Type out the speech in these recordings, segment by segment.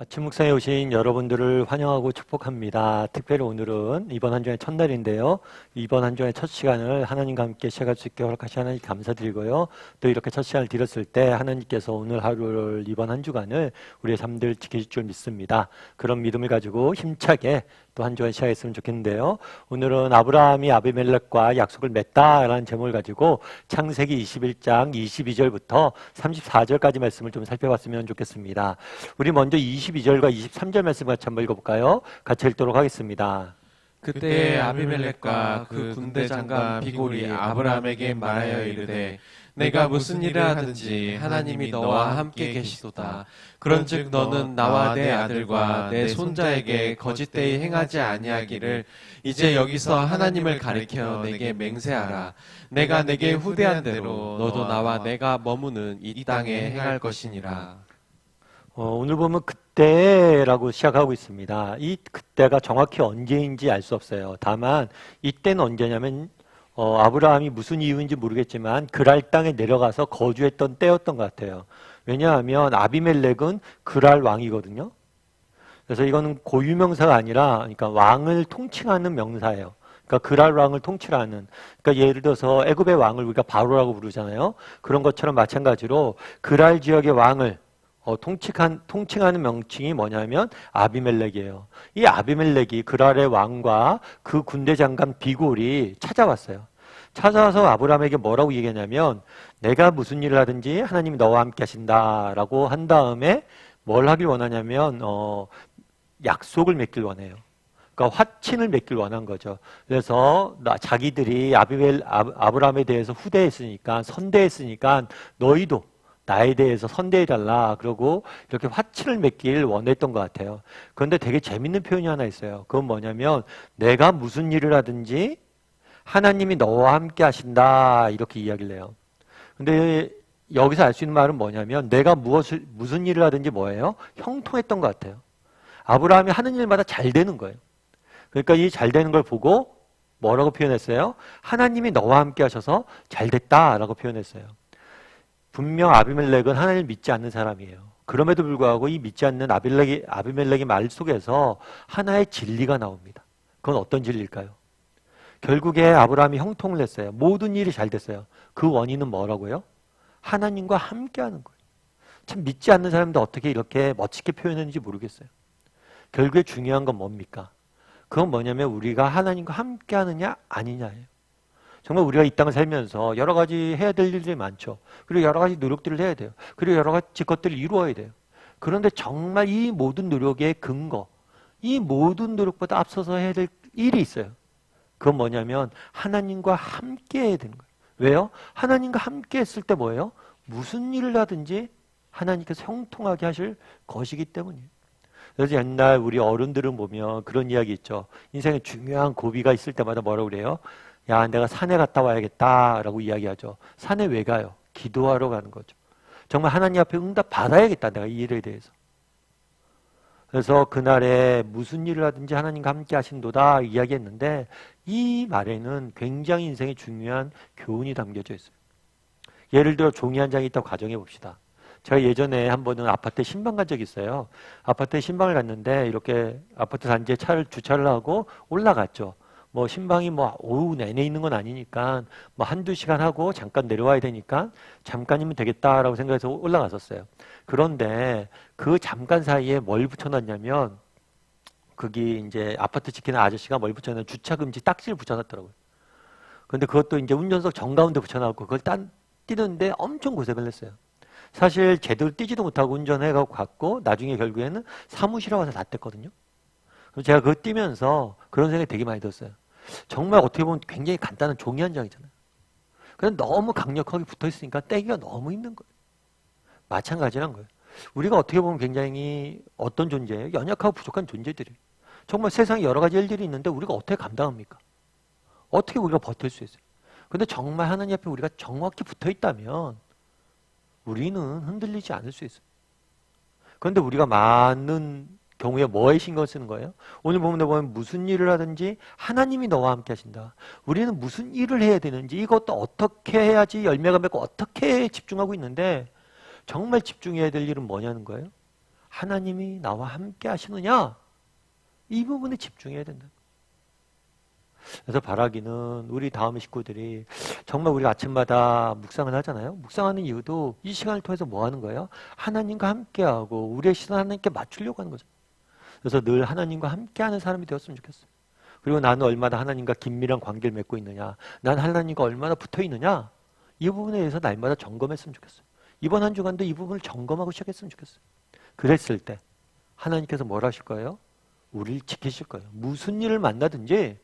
아침 묵상에 오신 여러분들을 환영하고 축복합니다. 특별히 오늘은 이번 한 주의 첫날인데요. 이번 한 주의 첫 시간을 하나님과 함께 시작할 수 있게 허락하신 하나님 감사드리고요. 또 이렇게 첫 시간을 드렸을 때 하나님께서 오늘 하루를 이번 한 주간을 우리의 삶들 지키실 줄 믿습니다. 그런 믿음을 가지고 힘차게 또 한 주간 시작했으면 좋겠는데요. 오늘은 아브라함이 아비멜렉과 약속을 맺다라는 제목을 가지고 창세기 21장 22절부터 34절까지 말씀을 좀 살펴봤으면 좋겠습니다. 우리 먼저 22절과 23절 말씀 같이 한번 읽어볼까요? 같이 읽도록 하겠습니다. 그때 아비멜렉과 그 군대 장관 비골이 아브라함에게 말하여 이르되 내가 무슨 일을 하든지 하나님이 너와 함께 계시도다. 그런즉 너는 나와 내 아들과 내 손자에게 거짓되이 행하지 아니하기를 이제 여기서 하나님을 가리켜 내게 맹세하라. 내가 내게 후대한 대로 너도 나와 내가 머무는 이 땅에 행할 것이니라. 오늘 보면 그때라고 시작하고 있습니다. 이 그때가 정확히 언제인지 알 수 없어요. 다만 이때는 언제냐면 아브라함이 무슨 이유인지 모르겠지만 그랄 땅에 내려가서 거주했던 때였던 것 같아요. 왜냐하면 아비멜렉은 그랄 왕이거든요. 그래서 이거는 고유명사가 아니라 그러니까 왕을 통칭하는 명사예요. 그러니까 그랄 왕을 통치하는. 그러니까 예를 들어서 애굽의 왕을 우리가 바로라고 부르잖아요. 그런 것처럼 마찬가지로 그랄 지역의 왕을 통칭하는 명칭이 뭐냐면 아비멜렉이에요. 이 아비멜렉이 그랄의 왕과 그 군대 장관 비골이 찾아왔어요. 찾아와서 아브라함에게 뭐라고 얘기했냐면 내가 무슨 일을 하든지 하나님이 너와 함께 하신다라고 한 다음에 뭘 하길 원하냐면 약속을 맺길 원해요. 그러니까 화친을 맺길 원한 거죠. 그래서 자기들이 아브라함에 대해서 후대했으니까 선대했으니까 너희도 나에 대해서 선대해달라. 그러고 이렇게 화친을 맺길 원했던 것 같아요. 그런데 되게 재밌는 표현이 하나 있어요. 그건 뭐냐면 내가 무슨 일을 하든지 하나님이 너와 함께 하신다. 이렇게 이야기를 해요. 근데 여기서 알 수 있는 말은 뭐냐면 내가 무슨 일을 하든지 뭐예요? 형통했던 것 같아요. 아브라함이 하는 일마다 잘 되는 거예요. 그러니까 이 잘 되는 걸 보고 뭐라고 표현했어요? 하나님이 너와 함께 하셔서 잘 됐다라고 표현했어요. 분명 아비멜렉은 하나님을 믿지 않는 사람이에요. 그럼에도 불구하고 이 믿지 않는 아비멜렉의 말 속에서 하나의 진리가 나옵니다. 그건 어떤 진리일까요? 결국에 아브라함이 형통을 했어요. 모든 일이 잘 됐어요. 그 원인은 뭐라고요? 하나님과 함께하는 거예요. 참 믿지 않는 사람도 어떻게 이렇게 멋지게 표현했는지 모르겠어요. 결국에 중요한 건 뭡니까? 그건 뭐냐면 우리가 하나님과 함께하느냐 아니냐예요. 정말 우리가 이 땅을 살면서 여러 가지 해야 될 일들이 많죠. 그리고 여러 가지 노력들을 해야 돼요. 그리고 여러 가지 것들을 이루어야 돼요. 그런데 정말 이 모든 노력의 근거, 이 모든 노력보다 앞서서 해야 될 일이 있어요. 그건 뭐냐면 하나님과 함께 해야 되는 거예요. 왜요? 하나님과 함께 했을 때 뭐예요? 무슨 일을 하든지 하나님께서 형통하게 하실 것이기 때문이에요. 그래서 옛날 우리 어른들은 보면 그런 이야기 있죠. 인생에 중요한 고비가 있을 때마다 뭐라고 그래요? 야, 내가 산에 갔다 와야겠다라고 이야기하죠. 산에 왜 가요? 기도하러 가는 거죠. 정말 하나님 앞에 응답 받아야겠다, 내가 이 일에 대해서. 그래서 그날에 무슨 일을 하든지 하나님과 함께 하신도다 이야기했는데 이 말에는 굉장히 인생에 중요한 교훈이 담겨져 있어요. 예를 들어 종이 한 장이 있다고 가정해 봅시다. 제가 예전에 한 번은 아파트에 신방 간 적이 있어요. 아파트에 신방을 갔는데 이렇게 아파트 단지에 주차를 하고 올라갔죠. 뭐 신방이 뭐 오후 내내 있는 건 아니니까 뭐 한두 시간 하고 잠깐 내려와야 되니까 잠깐이면 되겠다라고 생각해서 올라갔었어요. 그런데 그 잠깐 사이에 뭘 붙여놨냐면 거기 이제 아파트 지키는 아저씨가 뭘 붙여놨냐면 주차금지 딱지를 붙여놨더라고요. 그런데 그것도 이제 운전석 정가운데 붙여놨고 그걸 뛰는데 엄청 고생을 했어요. 사실 제대로 뛰지도 못하고 운전해가고 갔고 나중에 결국에는 사무실에 와서 다 뗐거든요. 제가 그거 뛰면서 그런 생각이 되게 많이 들었어요. 정말 어떻게 보면 굉장히 간단한 종이 한 장이잖아요. 근데 너무 강력하게 붙어 있으니까 떼기가 너무 힘든 거예요. 마찬가지란 거예요. 우리가 어떻게 보면 굉장히 어떤 존재예요? 연약하고 부족한 존재들이에요. 정말 세상에 여러 가지 일들이 있는데 우리가 어떻게 감당합니까? 어떻게 우리가 버틸 수 있어요? 근데 정말 하나님 앞에 우리가 정확히 붙어 있다면 우리는 흔들리지 않을 수 있어요. 그런데 우리가 많은 경우에 뭐에 신경 쓰는 거예요? 오늘 보면 무슨 일을 하든지 하나님이 너와 함께 하신다. 우리는 무슨 일을 해야 되는지 이것도 어떻게 해야지 열매가 맺고 어떻게 집중하고 있는데 정말 집중해야 될 일은 뭐냐는 거예요? 하나님이 나와 함께 하시느냐? 이 부분에 집중해야 된다. 그래서 바라기는 우리 다음 식구들이 정말 우리가 아침마다 묵상을 하잖아요. 묵상하는 이유도 이 시간을 통해서 뭐 하는 거예요? 하나님과 함께하고 우리의 시선 하나님께 맞추려고 하는 거죠. 그래서 늘 하나님과 함께하는 사람이 되었으면 좋겠어요. 그리고 나는 얼마나 하나님과 긴밀한 관계를 맺고 있느냐, 난 하나님과 얼마나 붙어 있느냐, 이 부분에 대해서 날마다 점검했으면 좋겠어요. 이번 한 주간도 이 부분을 점검하고 시작했으면 좋겠어요. 그랬을 때 하나님께서 뭘 하실 거예요? 우리를 지키실 거예요. 무슨 일을 만나든지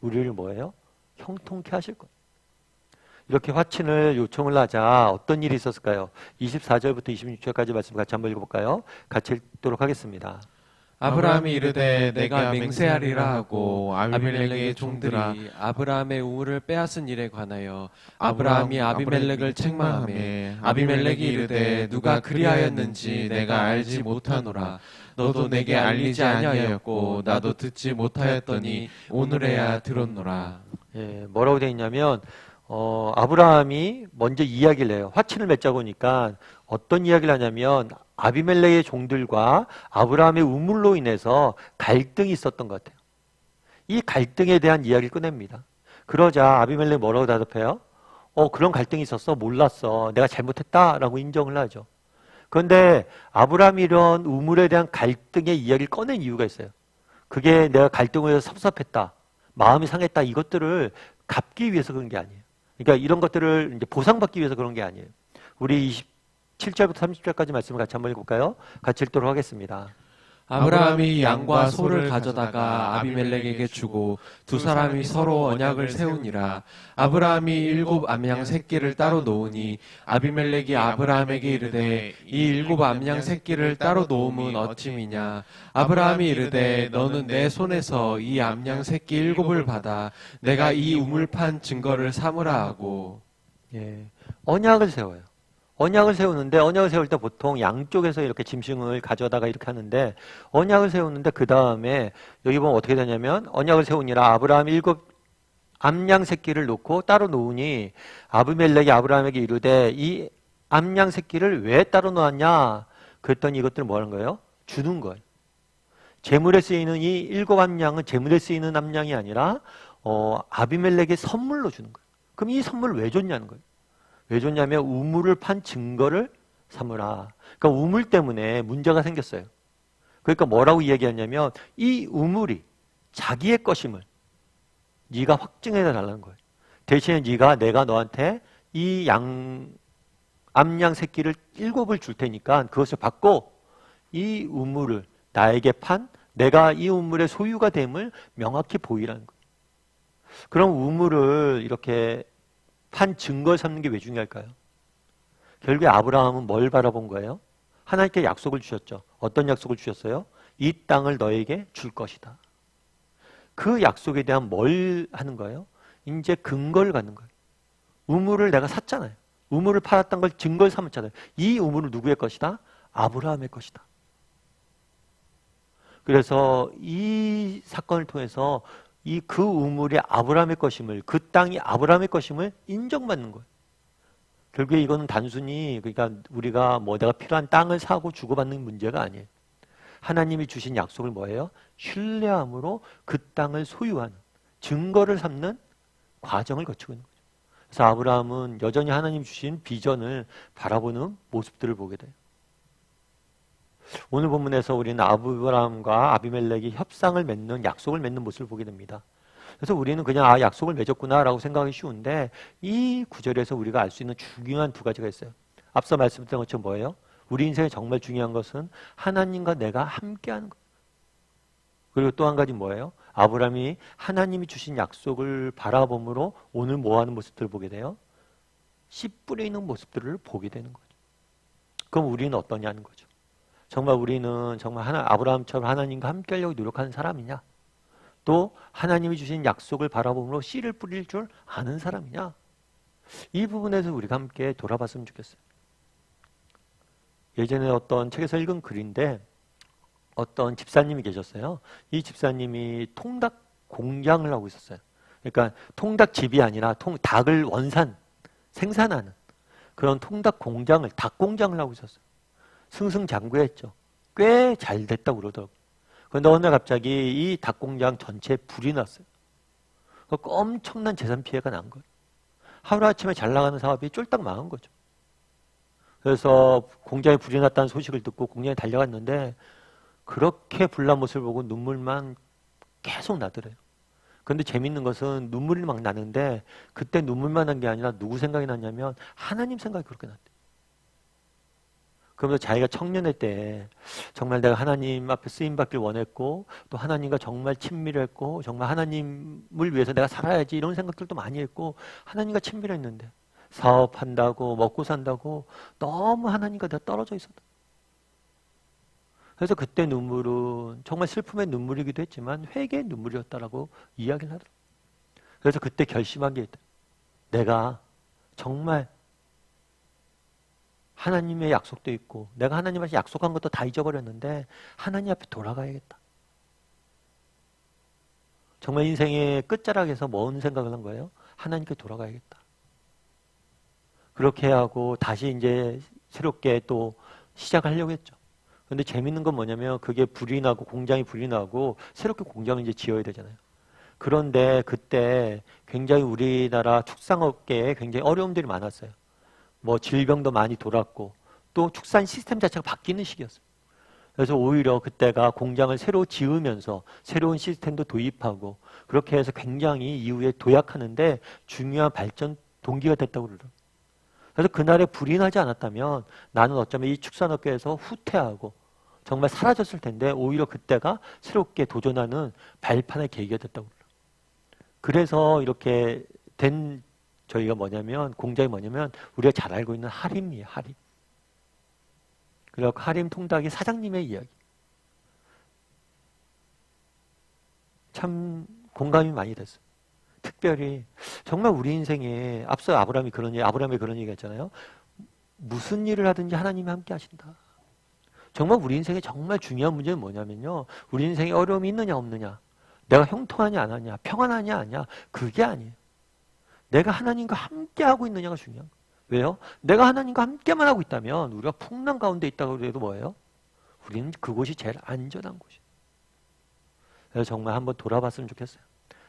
우리를 뭐예요? 형통케 하실 거예요. 이렇게 화친을 요청을 하자 어떤 일이 있었을까요? 24절부터 26절까지 말씀 같이 한번 읽어볼까요? 같이 읽도록 하겠습니다. 아브라함이 이르되 내가 맹세하리라 하고 아비멜렉의 종들이 아브라함의 우물을 빼앗은 일에 관하여 아브라함이 아비멜렉을 책망하매 아비멜렉이 이르되 누가 그리하였는지 내가 알지 못하노라. 너도 내게 알리지 아니하였고 나도 듣지 못하였더니 오늘에야 들었노라. 예, 뭐라고 되어 있냐면 아브라함이 먼저 이야기를 해요. 화친을 맺자고 하니까 어떤 이야기를 하냐면 아비멜렉의 종들과 아브라함의 우물로 인해서 갈등이 있었던 것 같아요. 이 갈등에 대한 이야기를 꺼냅니다. 그러자 아비멜렉 뭐라고 대답해요? 그런 갈등이 있었어? 몰랐어. 내가 잘못했다라고 인정을 하죠. 그런데 아브라함이 이런 우물에 대한 갈등의 이야기를 꺼낸 이유가 있어요. 그게 내가 갈등을 해서 섭섭했다, 마음이 상했다, 이것들을 갚기 위해서 그런 게 아니에요. 그러니까 이런 것들을 이제 보상받기 위해서 그런 게 아니에요. 우리 27절부터 30절까지 말씀을 같이 한번 읽을까요? 같이 읽도록 하겠습니다. 아브라함이 양과 소를 가져다가 아비멜렉에게 주고 두 사람이 서로 언약을 세우니라. 아브라함이 7 암양 새끼를 따로 놓으니 아비멜렉이 아브라함에게 이르되 이 7 암양 새끼를 따로 놓음은 어찌미냐. 아브라함이 이르되 너는 내 손에서 이 암양 새끼 7을 받아 내가 이 우물 판 증거를 삼으라 하고. 예, 언약을 세워요. 언약을 세우는데 언약을 세울 때 보통 양쪽에서 이렇게 짐승을 가져다가 이렇게 하는데 언약을 세우는데 그 다음에 여기 보면 어떻게 되냐면 언약을 세우니라 아브라함이 7 암양 새끼를 놓고 따로 놓으니 아비멜렉이 아브라함에게 이르되 이 암양 새끼를 왜 따로 놓았냐? 그랬더니 이것들은 뭐 하는 거예요? 주는 거예요. 제물에 쓰이는 이 7 암양은 제물에 쓰이는 암양이 아니라 아비멜렉의 선물로 주는 거예요. 그럼 이 선물을 왜 줬냐는 거예요. 왜 줬냐면 우물을 판 증거를 삼으라. 그러니까 우물 때문에 문제가 생겼어요. 그러니까 뭐라고 이야기하냐면 이 우물이 자기의 것임을 네가 확증해 달라는 거예요. 대신에 내가 너한테 이 암양 새끼를 7을 줄 테니까 그것을 받고 이 우물을 나에게 판 내가 이 우물의 소유가 됨을 명확히 보이라는 거예요. 그럼 우물을 이렇게 판 증거를 삼는 게 왜 중요할까요? 결국에 아브라함은 뭘 바라본 거예요? 하나님께 약속을 주셨죠. 어떤 약속을 주셨어요? 이 땅을 너에게 줄 것이다. 그 약속에 대한 뭘 하는 거예요? 이제 근거를 갖는 거예요. 우물을 내가 샀잖아요. 우물을 팔았던 걸 증거를 삼았잖아요. 이 우물은 누구의 것이다? 아브라함의 것이다. 그래서 이 사건을 통해서 그 우물이 아브라함의 것임을, 그 땅이 아브라함의 것임을 인정받는 거예요. 결국에 이거는 단순히 그러니까 우리가 내가 필요한 땅을 사고 주고받는 문제가 아니에요. 하나님이 주신 약속을 뭐예요? 신뢰함으로 그 땅을 소유하는 증거를 삼는 과정을 거치고 있는 거죠. 그래서 아브라함은 여전히 하나님 주신 비전을 바라보는 모습들을 보게 돼요. 오늘 본문에서 우리는 아브라함과 아비멜렉이 협상을 맺는, 약속을 맺는 모습을 보게 됩니다. 그래서 우리는 그냥 약속을 맺었구나라고 생각하기 쉬운데 이 구절에서 우리가 알 수 있는 중요한 2가지가 있어요. 앞서 말씀드린 것처럼 뭐예요? 우리 인생에 정말 중요한 것은 하나님과 내가 함께하는 것. 그리고 또 한 가지 뭐예요? 아브라함이 하나님이 주신 약속을 바라봄으로 오늘 뭐하는 모습들을 보게 돼요? 씨 뿌려 있는 모습들을 보게 되는 거죠. 그럼 우리는 어떠냐는 거죠. 정말 우리는 정말 아브라함처럼 하나님과 함께하려고 노력하는 사람이냐? 또 하나님이 주신 약속을 바라봄으로 씨를 뿌릴 줄 아는 사람이냐? 이 부분에서 우리가 함께 돌아봤으면 좋겠어요. 예전에 어떤 책에서 읽은 글인데 어떤 집사님이 계셨어요. 이 집사님이 통닭 공장을 하고 있었어요. 그러니까 통닭집이 아니라 닭을 생산하는 그런 통닭 공장을, 닭 공장을 하고 있었어요. 승승장구했죠. 꽤 잘 됐다고 그러더라고요. 그런데 어느 날 갑자기 이 닭공장 전체에 불이 났어요. 엄청난 재산 피해가 난 거예요. 하루아침에 잘 나가는 사업이 쫄딱 망한 거죠. 그래서 공장에 불이 났다는 소식을 듣고 공장에 달려갔는데 그렇게 불난 모습을 보고 눈물만 계속 나더래요. 근데 재밌는 것은 눈물이 막 나는데 그때 눈물만 난 게 아니라 누구 생각이 났냐면 하나님 생각이 그렇게 났대요. 그러면서 자기가 청년의 때 정말 내가 하나님 앞에 쓰임받길 원했고 또 하나님과 정말 친밀했고 정말 하나님을 위해서 내가 살아야지 이런 생각들도 많이 했고 하나님과 친밀했는데 사업한다고 먹고 산다고 너무 하나님과 내가 떨어져 있었다. 그래서 그때 눈물은 정말 슬픔의 눈물이기도 했지만 회개의 눈물이었다라고 이야기를 하더라고요. 그래서 그때 결심한 게 있다. 내가 정말 하나님의 약속도 있고 내가 하나님한테 약속한 것도 다 잊어버렸는데 하나님 앞에 돌아가야겠다. 정말 인생의 끝자락에서 뭔 생각을 한 거예요? 하나님께 돌아가야겠다. 그렇게 하고 다시 이제 새롭게 또 시작하려고 했죠. 근데 재밌는 건 뭐냐면 그게 불이 나고 공장이 불이 나고 새롭게 공장을 이제 지어야 되잖아요. 그런데 그때 굉장히 우리나라 축산업계에 굉장히 어려움들이 많았어요. 뭐 질병도 많이 돌았고 또 축산 시스템 자체가 바뀌는 시기였어요. 그래서 오히려 그때가 공장을 새로 지으면서 새로운 시스템도 도입하고 그렇게 해서 굉장히 이후에 도약하는데 중요한 발전 동기가 됐다고 그러더라고요. 그래서 그날에 불이 나지 않았다면 나는 어쩌면 이 축산업계에서 후퇴하고 정말 사라졌을 텐데 오히려 그때가 새롭게 도전하는 발판의 계기가 됐다고 그래요. 그래서 이렇게 된 저희가 뭐냐면 공장이 뭐냐면 우리가 잘 알고 있는 하림이에요. 하림. 그리고 하림 통닭이 사장님의 이야기. 참 공감이 많이 됐어요. 특별히 정말 우리 인생에 앞서 아브라함이 그런 얘기 했잖아요. 무슨 일을 하든지 하나님이 함께 하신다. 정말 우리 인생에 정말 중요한 문제는 뭐냐면요. 우리 인생에 어려움이 있느냐 없느냐. 내가 형통하냐 안 하냐. 평안하냐 아니야. 그게 아니에요. 내가 하나님과 함께 하고 있느냐가 중요한 거예요. 왜요? 내가 하나님과 함께만 하고 있다면 우리가 풍랑 가운데 있다고 해도 뭐예요? 우리는 그곳이 제일 안전한 곳이에요. 그래서 정말 한번 돌아봤으면 좋겠어요.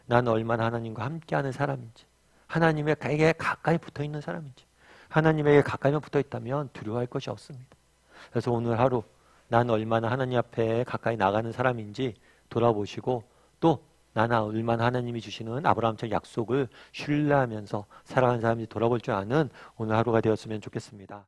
난 얼마나 하나님과 함께하는 사람인지 하나님에게 가까이 붙어있는 사람인지 하나님에게 가까이만 붙어있다면 두려워할 것이 없습니다. 그래서 오늘 하루 난 얼마나 하나님 앞에 가까이 나가는 사람인지 돌아보시고 또 나는 얼마나 하나님이 주시는 아브라함처럼 약속을 신뢰하면서 살아가는 사람이 돌아볼 줄 아는 오늘 하루가 되었으면 좋겠습니다.